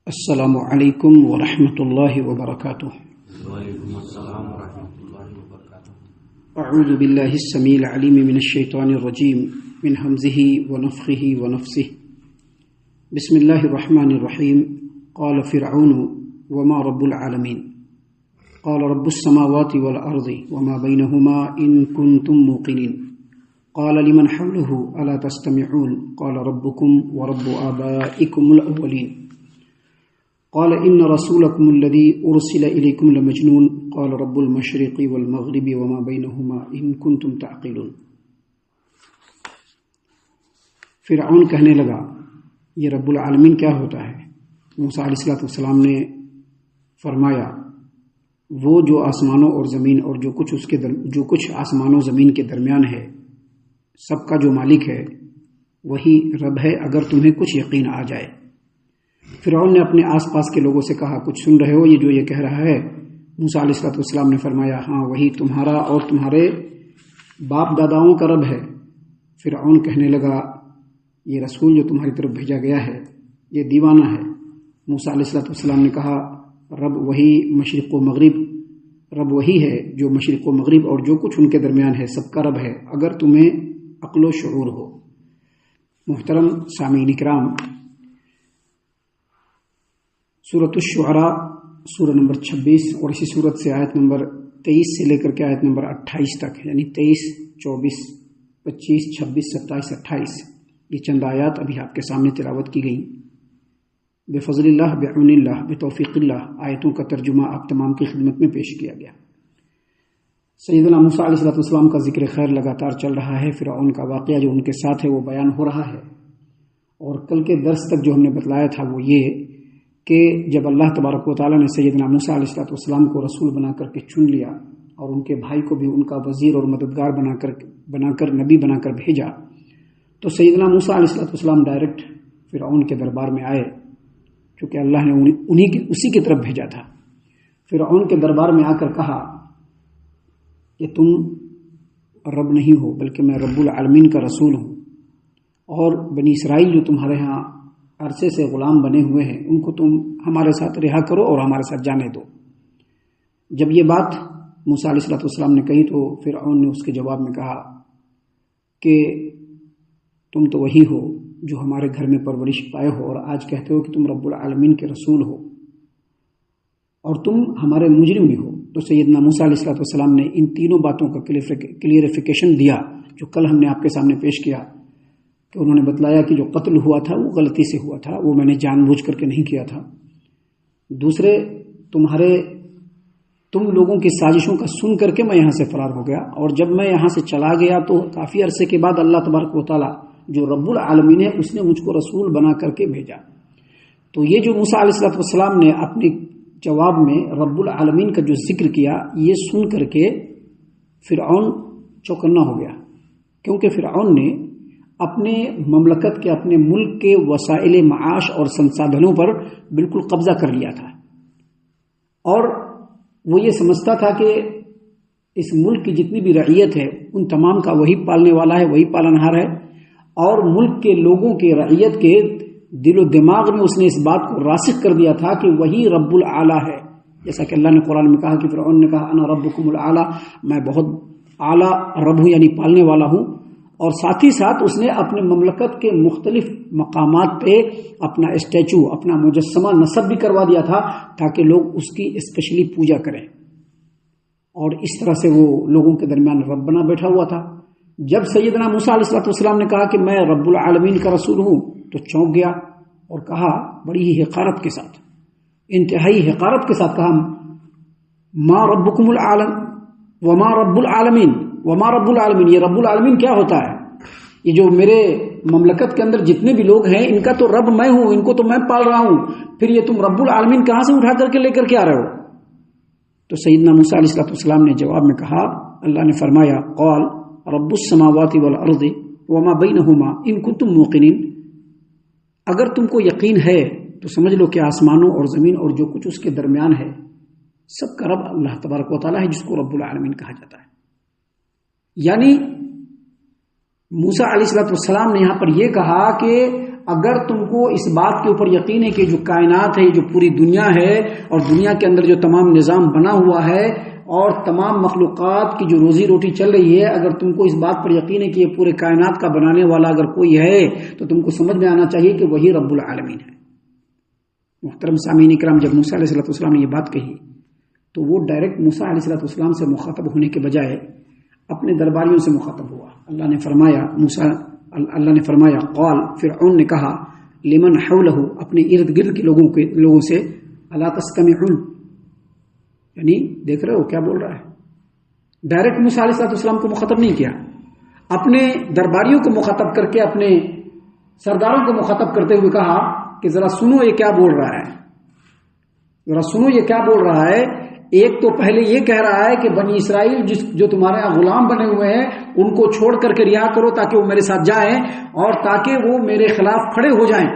السلام علیکم ورحمۃ اللہ وبرکاتہ۔ وعلیکم السلام ورحمۃ اللہ وبرکاتہ۔ اعوذ باللہ السمیع العلیم من الشیطان الرجیم من حمزہ ونفخہ ونفثہ۔ بسم اللہ الرحمن الرحیم۔ قال فرعون وما رب العالمین قال رب السماوات والارض وما بینہما ان کنتم موقنین قال لمن حوله الا تستمعون قال ربکم ورب آبائکم الاولین قال ان رسولكم الذي ارسل اليكم لمجنون قال رب المشرق والمغرب وما بينهما ان كنتم تعقلون۔ فرعون کہنے لگا یہ رب العالمین کیا ہوتا ہے؟ موسیٰ علیہ السلام نے فرمایا وہ جو آسمانوں اور زمین اور جو کچھ آسمانوں زمین کے درمیان ہے سب کا جو مالک ہے وہی رب ہے اگر تمہیں کچھ یقین آ جائے۔ فرعون نے اپنے آس پاس کے لوگوں سے کہا کچھ سن رہے ہو یہ جو یہ کہہ رہا ہے؟ موسیٰ علیہ السلام نے فرمایا ہاں وہی تمہارا اور تمہارے باپ داداؤں کا رب ہے۔ فرعون کہنے لگا یہ رسول جو تمہاری طرف بھیجا گیا ہے یہ دیوانہ ہے۔ موسیٰ علیہ السلام نے کہا رب وہی مشرق و مغرب، رب وہی ہے جو مشرق و مغرب اور جو کچھ ان کے درمیان ہے سب کا رب ہے اگر تمہیں عقل و شعور ہو۔ محترم سامعین کرام، سورۃ الشعراء سورہ نمبر 26 اور اسی سورت سے آیت نمبر 23 سے لے کر کے آیت نمبر 28 تک یعنی 23، 24، 25، 26، 27، 28 یہ چند آیات ابھی آپ کے سامنے تلاوت کی گئیں۔ بفضل اللہ، بعون اللہ، بتوفیق اللہ آیتوں کا ترجمہ آپ تمام کی خدمت میں پیش کیا گیا۔ سیدنا موسیٰ علیہ السلام کا ذکر خیر لگاتار چل رہا ہے۔ فرعون کا واقعہ جو ان کے ساتھ ہے وہ بیان ہو رہا ہے، اور کل کے درس تک جو ہم نے بتلایا تھا وہ یہ کہ جب اللہ تبارک و تعالیٰ نے سیدنا موسیٰ علیہ السلام کو رسول بنا کر کے چن لیا اور ان کے بھائی کو بھی ان کا وزیر اور مددگار بنا کر نبی بنا کر بھیجا، تو سیدنا موسیٰ علیہ السلام ڈائریکٹ فرعون کے دربار میں آئے کیونکہ اللہ نے اسی کی طرف بھیجا تھا۔ فرعون کے دربار میں آ کر کہا کہ تم رب نہیں ہو بلکہ میں رب العالمین کا رسول ہوں، اور بنی اسرائیل جو تمہارے ہاں عرصے سے غلام بنے ہوئے ہیں ان کو تم ہمارے ساتھ رہا کرو اور ہمارے ساتھ جانے دو۔ جب یہ بات موسیٰ علیہ السلام نے کہی تو فرعون نے اس کے جواب میں کہا کہ تم تو وہی ہو جو ہمارے گھر میں پرورش پائے ہو اور آج کہتے ہو کہ تم رب العالمین کے رسول ہو اور تم ہمارے مجرم بھی ہو۔ تو سیدنا موسیٰ علیہ السلام نے ان تینوں باتوں کا کلیئرفیکیشن دیا جو کل ہم نے آپ کے سامنے پیش کیا، کہ انہوں نے بتلایا کہ جو قتل ہوا تھا وہ غلطی سے ہوا تھا، وہ میں نے جان بوجھ کر کے نہیں کیا تھا۔ دوسرے تم لوگوں کی سازشوں کا سن کر کے میں یہاں سے فرار ہو گیا، اور جب میں یہاں سے چلا گیا تو کافی عرصے کے بعد اللہ تبارک و تعالیٰ جو رب العالمین ہے اس نے مجھ کو رسول بنا کر کے بھیجا۔ تو یہ جو موسیٰ علیہ السلام نے اپنے جواب میں رب العالمین کا جو ذکر کیا یہ سن کر کے فرعون چوکنا ہو گیا، کیونکہ فرعون نے اپنے مملکت کے اپنے ملک کے وسائل معاش اور سنسادھنوں پر بالکل قبضہ کر لیا تھا، اور وہ یہ سمجھتا تھا کہ اس ملک کی جتنی بھی رعیت ہے ان تمام کا وہی پالنے والا ہے، وہی پالنہار ہے، اور ملک کے لوگوں کے رعیت کے دل و دماغ میں اس نے اس بات کو راسخ کر دیا تھا کہ وہی رب العالی ہے، جیسا کہ اللہ نے قرآن میں کہا کہ فرعون نے کہا انا ربکم العالی، میں بہت اعلیٰ رب ہوں یعنی پالنے والا ہوں، اور ساتھ ہی ساتھ اس نے اپنے مملکت کے مختلف مقامات پہ اپنا اسٹیچو، اپنا مجسمہ نصب بھی کروا دیا تھا تاکہ لوگ اس کی اسپیشلی پوجا کریں، اور اس طرح سے وہ لوگوں کے درمیان رب بنا بیٹھا ہوا تھا۔ جب سیدنا موسیٰ علیہ السلام نے کہا کہ میں رب العالمین کا رسول ہوں تو چونک گیا اور کہا بڑی ہی حقارت کے ساتھ، انتہائی حقارت کے ساتھ کہا ما ربکم العالم وما رب العالمین، وما رب العالمین، یہ رب العالمین کیا ہوتا ہے؟ یہ جو میرے مملکت کے اندر جتنے بھی لوگ ہیں ان کا تو رب میں ہوں، ان کو تو میں پال رہا ہوں، پھر یہ تم رب العالمین کہاں سے اٹھا کر کے لے کر کے آ رہے ہو؟ تو سیدنا موسیٰ علیہ السلام نے جواب میں کہا، اللہ نے فرمایا قال رب السماوات والارض وما بینہما ان کنتم موقنین، اگر تم کو یقین ہے تو سمجھ لو کہ آسمانوں اور زمین اور جو کچھ اس کے درمیان ہے سب کا رب اللہ تبارک و تعالیٰ ہے جس کو رب العالمین کہا جاتا ہے۔ یعنی موسیٰ علیہ السلام نے یہاں پر یہ کہا کہ اگر تم کو اس بات کے اوپر یقین ہے کہ جو کائنات ہے، جو پوری دنیا ہے اور دنیا کے اندر جو تمام نظام بنا ہوا ہے اور تمام مخلوقات کی جو روزی روٹی چل رہی ہے، اگر تم کو اس بات پر یقین ہے کہ یہ پورے کائنات کا بنانے والا اگر کوئی ہے تو تم کو سمجھ میں آنا چاہیے کہ وہی رب العالمین ہے۔ محترم سامعین اکرام، جب موسیٰ علیہ السلام نے یہ بات کہی تو وہ ڈائریکٹ موسیٰ علیہ السلام سے مخاطب ہونے کے بجائے اپنے درباریوں سے مخاطب ہوا۔ اللہ نے فرمایا قال، فرعون نے کہا لمن حولہ، اپنے ارد گرد کے لوگوں سے، الا تستمعون، یعنی دیکھ رہے ہو کیا بول رہا ہے۔ ڈائریکٹ موسیٰ علیہ السلام کو مخاطب نہیں کیا، اپنے درباریوں کو مخاطب کر کے، اپنے سرداروں کو مخاطب کرتے ہوئے کہا کہ ذرا سنو یہ کیا بول رہا ہے، ذرا سنو یہ کیا بول رہا ہے۔ ایک تو پہلے یہ کہہ رہا ہے کہ بنی اسرائیل جو تمہارے غلام بنے ہوئے ہیں ان کو چھوڑ کر کے رہا کرو تاکہ وہ میرے ساتھ جائیں اور تاکہ وہ میرے خلاف کھڑے ہو جائیں،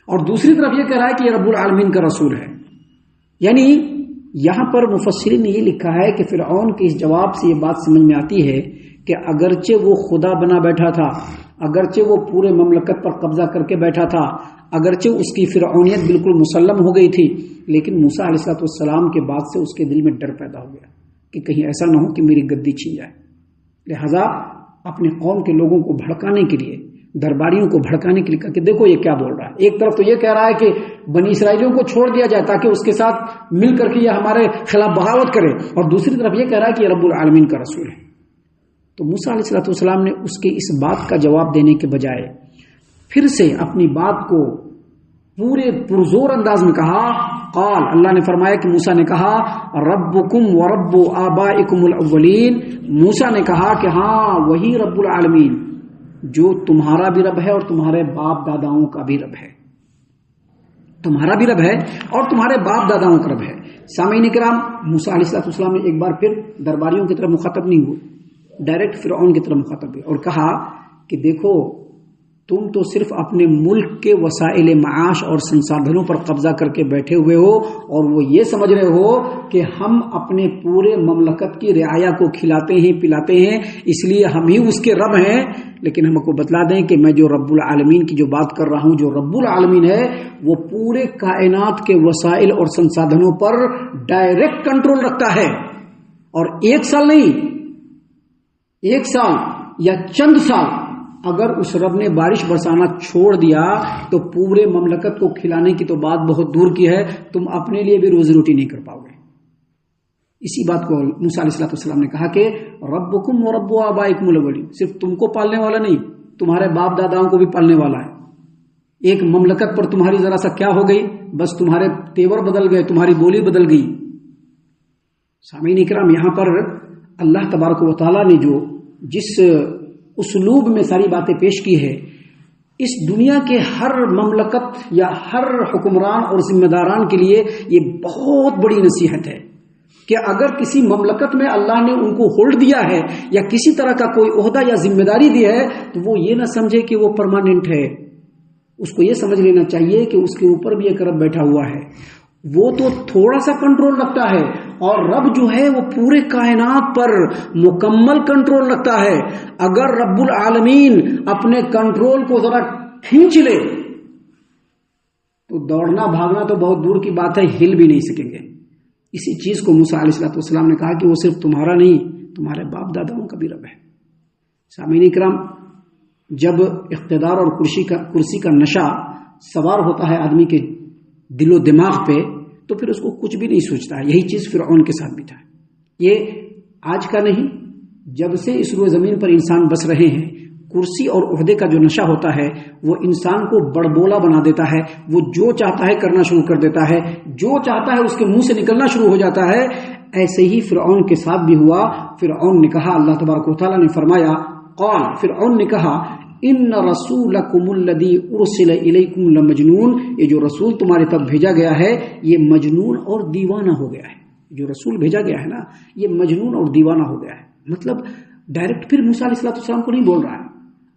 اور دوسری طرف یہ کہہ رہا ہے کہ یہ رب العالمین کا رسول ہے۔ یعنی یہاں پر مفسرین نے یہ لکھا ہے کہ فرعون کے اس جواب سے یہ بات سمجھ میں آتی ہے کہ اگرچہ وہ خدا بنا بیٹھا تھا، اگرچہ وہ پورے مملکت پر قبضہ کر کے بیٹھا تھا، اگرچہ اس کی فرعونیت بالکل مسلم ہو گئی تھی، لیکن موسیٰ علیہ السلام کے بعد سے اس کے دل میں ڈر پیدا ہو گیا کہ کہیں ایسا نہ ہو کہ میری گدی چھین جائے۔ لہذا اپنے قوم کے لوگوں کو بھڑکانے کے لیے، درباریوں کو بھڑکانے کے لیے کہا کہ دیکھو یہ کیا بول رہا ہے۔ ایک طرف تو یہ کہہ رہا ہے کہ بنی اسرائیلیوں کو چھوڑ دیا جائے تاکہ اس کے ساتھ مل کر کے یہ ہمارے خلاف بغاوت کرے، اور دوسری طرف یہ کہہ رہا ہے کہ یہ رب العالمین کا رسول ہے۔ تو موسیٰ علیہ السلام نے اس کے اس بات کا جواب دینے کے بجائے پھر سے اپنی بات کو پورے پرزور انداز میں کہا۔ قال، اللہ نے فرمایا کہ موسیٰ نے کہا ربکم ورب آبائکم الاولین، موسیٰ نے کہا کہ ہاں وہی رب العالمین جو تمہارا بھی رب ہے اور تمہارے باپ داداؤں کا بھی رب ہے، تمہارا بھی رب ہے اور تمہارے باپ داداؤں کا رب ہے۔ سامعین کرام، موسیٰ علیہ السلام نے ایک بار پھر درباریوں کی طرف مخاطب نہیں ہوئے، ڈائریکٹ فرعون کی طرف مخاطب ہوئے اور کہا کہ دیکھو تم تو صرف اپنے ملک کے وسائل معاش اور سنسادھنوں پر قبضہ کر کے بیٹھے ہوئے ہو اور وہ یہ سمجھ رہے ہو کہ ہم اپنے پورے مملکت کی رعایا کو کھلاتے ہیں پلاتے ہیں، اس لیے ہم ہی اس کے رب ہیں۔ لیکن ہم کو بتلا دیں کہ میں جو رب العالمین کی جو بات کر رہا ہوں، جو رب العالمین ہے وہ پورے کائنات کے وسائل اور سنسادھنوں پر ڈائریکٹ کنٹرول رکھتا ہے، اور ایک سال نہیں، ایک سال یا چند سال اگر اس رب نے بارش برسانا چھوڑ دیا تو پورے مملکت کو کھلانے کی تو بات بہت دور کی ہے، تم اپنے لیے بھی روزی روٹی نہیں کر پاؤ گے۔ اسی بات کو موسیٰ علیہ السلام نے کہا کہ ربکم ورب آبائکم الاولین، صرف تم کو پالنے والا نہیں، تمہارے باپ داداؤں کو بھی پالنے والا ہے۔ ایک مملکت پر تمہاری ذرا سا کیا ہو گئی، بس تمہارے تیور بدل گئے، تمہاری بولی بدل گئی۔ سامعین اکرام، یہاں پر اللہ تبارک و تعالیٰ نے جو جس اسلوب میں ساری باتیں پیش کی ہے، اس دنیا کے ہر مملکت یا ہر حکمران اور ذمہ داران کے لیے یہ بہت بڑی نصیحت ہے کہ اگر کسی مملکت میں اللہ نے ان کو ہولڈ دیا ہے یا کسی طرح کا کوئی عہدہ یا ذمہ داری دی ہے تو وہ یہ نہ سمجھے کہ وہ پرماننٹ ہے، اس کو یہ سمجھ لینا چاہیے کہ اس کے اوپر بھی ایک رب بیٹھا ہوا ہے، وہ تو تھوڑا سا کنٹرول رکھتا ہے اور رب جو ہے وہ پورے کائنات پر مکمل کنٹرول رکھتا ہے۔ اگر رب العالمین اپنے کنٹرول کو ذرا کھینچ لے تو دوڑنا بھاگنا تو بہت دور کی بات ہے، ہل بھی نہیں سکیں گے۔ اسی چیز کو موسیٰ علیہ السلام نے کہا کہ وہ صرف تمہارا نہیں، تمہارے باپ داداؤں کا بھی رب ہے۔ سامعین کرام، جب اقتدار اور کرسی کا نشہ سوار ہوتا ہے آدمی کے دل و دماغ پہ تو پھر اس کو کچھ بھی نہیں سوچتا ہے۔ یہی چیز فرعون کے ساتھ بھی تھا۔ یہ آج کا نہیں، جب سے اس روئے زمین پر انسان بس رہے ہیں، کرسی اور عہدے کا جو نشہ ہوتا ہے وہ انسان کو بڑبولا بنا دیتا ہے، وہ جو چاہتا ہے کرنا شروع کر دیتا ہے، جو چاہتا ہے اس کے منہ سے نکلنا شروع ہو جاتا ہے۔ ایسے ہی فرعون کے ساتھ بھی ہوا۔ فرعون نے کہا، اللہ تبارک و تعالیٰ نے فرمایا، قال، فرعون نے کہا، ان رسولکم الذی ارسل الیکم لمجنون، یہ جو رسول تمہاری طرف بھیجا گیا ہے یہ مجنون اور دیوانہ ہو گیا ہے۔ جو رسول بھیجا گیا ہے نا یہ مجنون اور دیوانہ ہو گیا ہے۔ مطلب ڈائریکٹ پھر موسیٰ علیہ السلام کو نہیں بول رہا ہے،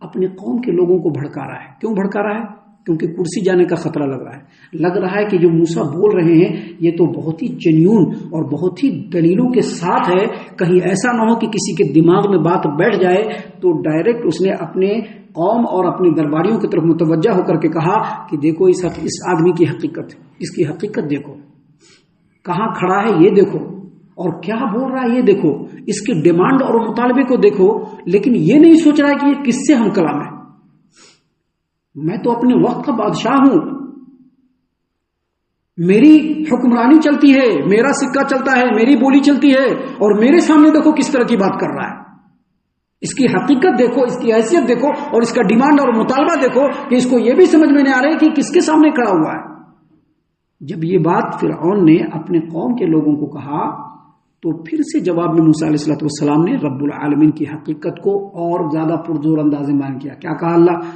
اپنے قوم کے لوگوں کو بھڑکا رہا ہے۔ کیوں بھڑکا رہا ہے؟ کیونکہ کرسی جانے کا خطرہ لگ رہا ہے کہ جو موسیٰ بول رہے ہیں یہ تو بہت ہی جنیون اور بہت ہی دلیلوں کے ساتھ ہے، کہیں ایسا نہ ہو کہ کسی کے دماغ میں بات بیٹھ جائے تو ڈائریکٹ اس نے اپنے قوم اور اپنے درباریوں کی طرف متوجہ ہو کر کے کہا کہ دیکھو اس آدمی کی حقیقت، اس کی حقیقت دیکھو، کہاں کھڑا ہے یہ دیکھو، اور کیا بول رہا ہے یہ دیکھو، اس کی ڈیمانڈ اور مطالبے کو دیکھو، لیکن یہ نہیں سوچ رہا ہے کہ یہ کس سے ہم کلام ہے، میں تو اپنے وقت کا بادشاہ ہوں، میری حکمرانی چلتی ہے، میرا سکہ چلتا ہے، میری بولی چلتی ہے، اور میرے سامنے دیکھو کس طرح کی بات کر رہا ہے، اس کی حقیقت دیکھو، اس کی حیثیت دیکھو، اور اس کا ڈیمانڈ اور مطالبہ دیکھو کہ اس کو یہ بھی سمجھ میں نہیں آ رہا ہے کہ کس کے سامنے کھڑا ہوا ہے۔ جب یہ بات فرعون نے اپنے قوم کے لوگوں کو کہا تو پھر سے جواب میں موسیٰ علیہ السلام نے رب العالمین کی حقیقت کو اور زیادہ پرزور انداز میں بیان کیا۔ کیا کہا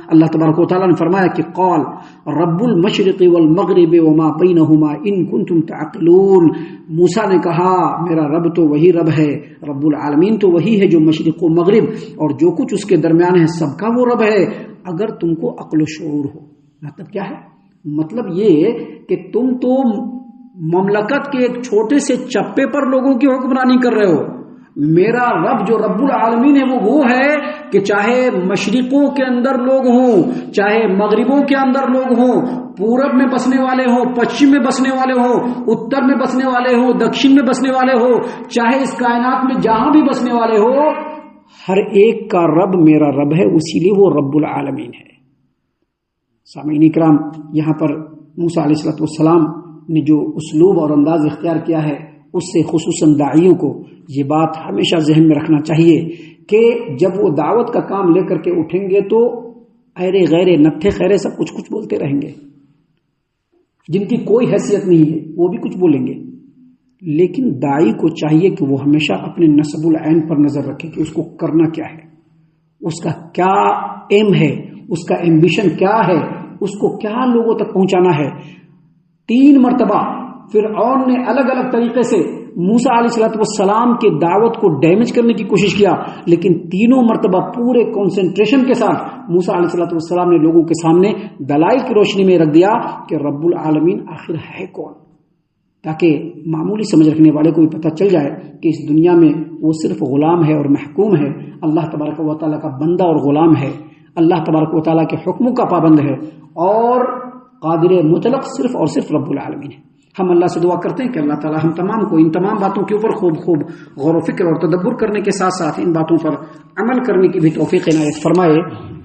اللہ تبارک و تعالیٰ نے فرمایا کہ قال رب المشرق والمغرب وما بینہما ان کنتم تعقلون، موسیٰ نے کہا میرا رب تو وہی رب ہے، رب العالمین تو وہی ہے جو مشرق و مغرب اور جو کچھ اس کے درمیان ہے سب کا وہ رب ہے، اگر تم کو عقل و شعور ہو۔ مطلب کیا ہے؟ مطلب یہ کہ تم تو مملکت کے ایک چھوٹے سے چپے پر لوگوں کی حکمرانی کر رہے ہو، میرا رب جو رب العالمین ہے وہ ہے کہ چاہے مشرقوں کے اندر لوگ ہوں، چاہے مغربوں کے اندر لوگ ہوں، پورب میں بسنے والے ہوں، پچھم میں بسنے والے ہوں، اتر میں بسنے والے ہوں، دکشن میں بسنے والے ہوں، چاہے اس کائنات میں جہاں بھی بسنے والے ہو، ہر ایک کا رب میرا رب ہے، اسی لیے وہ رب العالمین ہے۔ سامعین کرام، یہاں پر موسیٰ علیہ السلام نے جو اسلوب اور انداز اختیار کیا ہے اس سے خصوصاً داعیوں کو یہ بات ہمیشہ ذہن میں رکھنا چاہیے کہ جب وہ دعوت کا کام لے کر کے اٹھیں گے تو ایرے غیرے نتھے خیرے سب کچھ بولتے رہیں گے، جن کی کوئی حیثیت نہیں ہے وہ بھی کچھ بولیں گے، لیکن داعی کو چاہیے کہ وہ ہمیشہ اپنے نصب العین پر نظر رکھے کہ اس کو کرنا کیا ہے، اس کا کیا ایم ہے، اس کا ایمبیشن کیا ہے، اس کو کیا لوگوں تک پہنچانا ہے۔ 3 مرتبہ فرعون نے الگ الگ طریقے سے موسیٰ علیہ السلام کے دعوت کو ڈیمیج کرنے کی کوشش کیا، لیکن تینوں مرتبہ پورے کنسنٹریشن کے ساتھ موسیٰ علیہ السلام نے لوگوں کے سامنے دلائل کی روشنی میں رکھ دیا کہ رب العالمین آخر ہے کون، تاکہ معمولی سمجھ رکھنے والے کو بھی پتہ چل جائے کہ اس دنیا میں وہ صرف غلام ہے اور محکوم ہے، اللہ تبارک و تعالیٰ کا بندہ اور غلام ہے، اللہ تبارک و تعالیٰ کے حکموں کا پابند ہے، اور قادر مطلق صرف اور صرف رب العالمین ہے۔ ہم اللہ سے دعا کرتے ہیں کہ اللہ تعالی ہم تمام کو ان تمام باتوں کے اوپر خوب غور و فکر اور تدبر کرنے کے ساتھ ساتھ ان باتوں پر عمل کرنے کی بھی توفیق عنایت فرمائے،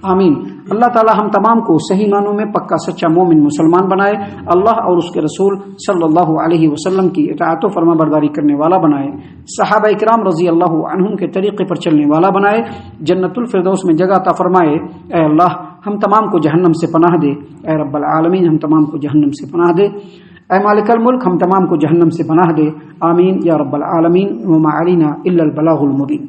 آمین۔ اللہ تعالی ہم تمام کو صحیح معنوں میں پکا سچا مومن مسلمان بنائے، اللہ اور اس کے رسول صلی اللہ علیہ وسلم کی اطاعت و فرما برداری کرنے والا بنائے، صحابہ کرام رضی اللہ عنہم کے طریقے پر چلنے والا بنائے، جنت الفردوس میں جگہ عطا فرمائے۔ اے اللہ ہم تمام کو جہنم سے پناہ دے، اے رب العالمین ہم تمام کو جہنم سے پناہ دے، اے مالک الملک ہم تمام کو جہنم سے پناہ دے، آمین یا رب العالمین۔ وما علینا الا البلاغ المبین۔